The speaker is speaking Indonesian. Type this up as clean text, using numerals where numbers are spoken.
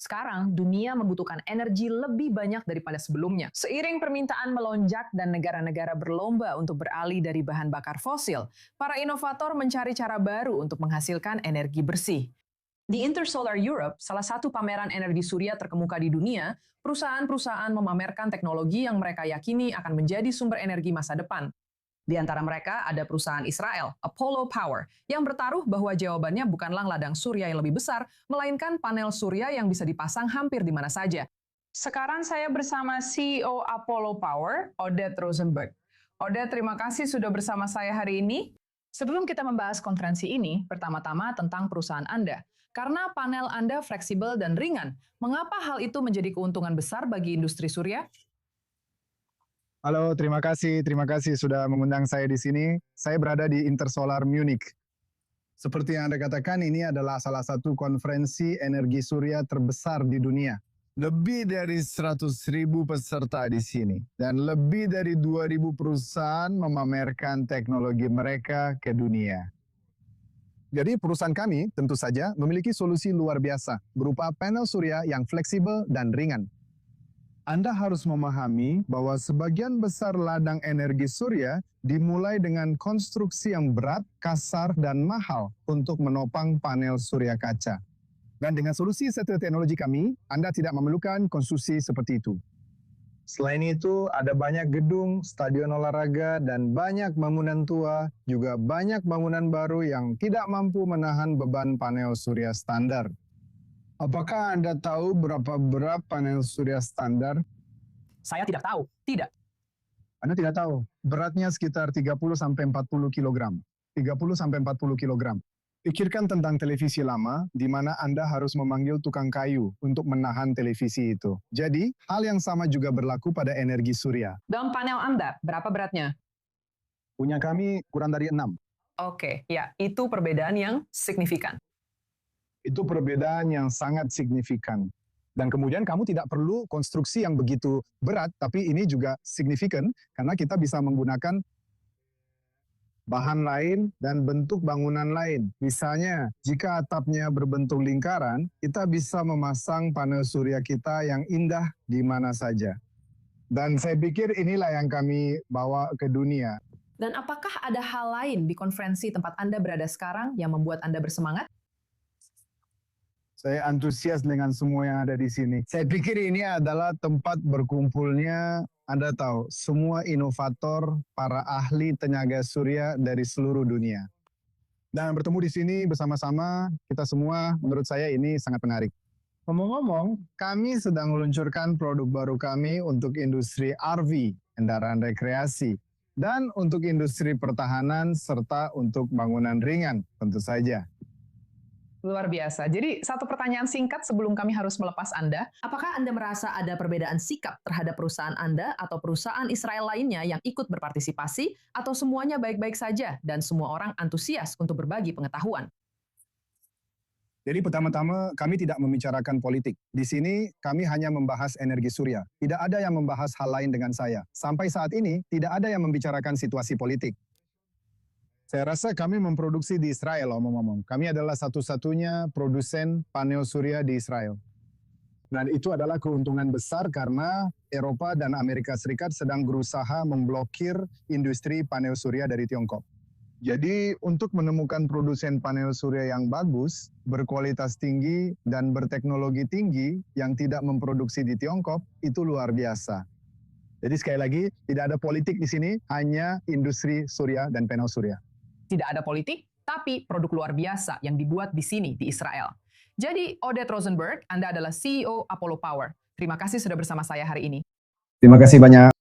Sekarang, dunia membutuhkan energi lebih banyak daripada sebelumnya. Seiring permintaan melonjak dan negara-negara berlomba untuk beralih dari bahan bakar fosil, para inovator mencari cara baru untuk menghasilkan energi bersih. Di Intersolar Europe, salah satu pameran energi surya terkemuka di dunia, perusahaan-perusahaan memamerkan teknologi yang mereka yakini akan menjadi sumber energi masa depan. Di antara mereka ada perusahaan Israel, Apollo Power, yang bertaruh bahwa jawabannya bukanlah ladang surya yang lebih besar, melainkan panel surya yang bisa dipasang hampir di mana saja. Sekarang saya bersama CEO Apollo Power, Odette Rosenberg. Odette, terima kasih sudah bersama saya hari ini. Sebelum kita membahas konferensi ini, pertama-tama tentang perusahaan Anda. Karena panel Anda fleksibel dan ringan, mengapa hal itu menjadi keuntungan besar bagi industri surya? Halo, terima kasih sudah mengundang saya di sini. Saya berada di Intersolar Munich. Seperti yang Anda katakan, ini adalah salah satu konferensi energi surya terbesar di dunia. Lebih dari 100.000 peserta di sini. Dan lebih dari 2.000 perusahaan memamerkan teknologi mereka ke dunia. Jadi perusahaan kami tentu saja memiliki solusi luar biasa berupa panel surya yang fleksibel dan ringan. Anda harus memahami bahwa sebagian besar ladang energi surya dimulai dengan konstruksi yang berat, kasar, dan mahal untuk menopang panel surya kaca. Dan dengan solusi satelit teknologi kami, Anda tidak memerlukan konstruksi seperti itu. Selain itu, ada banyak gedung, stadion olahraga, dan banyak bangunan tua, juga banyak bangunan baru yang tidak mampu menahan beban panel surya standar. Apakah Anda tahu berapa berat panel surya standar? Saya tidak tahu. Tidak. Anda tidak tahu. Beratnya sekitar 30-40 kg. 30-40 kg. Pikirkan tentang televisi lama, di mana Anda harus memanggil tukang kayu untuk menahan televisi itu. Jadi, hal yang sama juga berlaku pada energi surya. Dalam panel Anda, berapa beratnya? Punya kami kurang dari 6. Oke, ya, itu perbedaan yang signifikan. Itu perbedaan yang sangat signifikan. Dan kemudian kamu tidak perlu konstruksi yang begitu berat, tapi ini juga signifikan karena kita bisa menggunakan bahan lain dan bentuk bangunan lain. Misalnya, jika atapnya berbentuk lingkaran, kita bisa memasang panel surya kita yang indah di mana saja. Dan saya pikir inilah yang kami bawa ke dunia. Dan apakah ada hal lain di konferensi tempat Anda berada sekarang yang membuat Anda bersemangat? Saya antusias dengan semua yang ada di sini. Saya pikir ini adalah tempat berkumpulnya, Anda tahu, semua inovator, para ahli tenaga surya dari seluruh dunia. Dan bertemu di sini bersama-sama, kita semua, menurut saya ini sangat menarik. Ngomong-ngomong, kami sedang meluncurkan produk baru kami untuk industri RV, kendaraan rekreasi, dan untuk industri pertahanan, serta untuk bangunan ringan, tentu saja. Luar biasa. Jadi, satu pertanyaan singkat sebelum kami harus melepas Anda. Apakah Anda merasa ada perbedaan sikap terhadap perusahaan Anda atau perusahaan Israel lainnya yang ikut berpartisipasi, atau semuanya baik-baik saja dan semua orang antusias untuk berbagi pengetahuan? Jadi pertama-tama kami tidak membicarakan politik. Di sini kami hanya membahas energi surya. Tidak ada yang membahas hal lain dengan saya. Sampai saat ini tidak ada yang membicarakan situasi politik. Saya rasa kami memproduksi di Israel, omong-omong. Kami adalah satu-satunya produsen panel surya di Israel. Dan itu adalah keuntungan besar karena Eropa dan Amerika Serikat sedang berusaha memblokir industri panel surya dari Tiongkok. Jadi untuk menemukan produsen panel surya yang bagus, berkualitas tinggi, dan berteknologi tinggi yang tidak memproduksi di Tiongkok, itu luar biasa. Jadi sekali lagi, tidak ada politik di sini, hanya industri surya dan panel surya. Tidak ada politik, tapi produk luar biasa yang dibuat di sini, di Israel. Jadi, Odette Rosenberg, Anda adalah CEO Apollo Power. Terima kasih sudah bersama saya hari ini. Terima kasih banyak.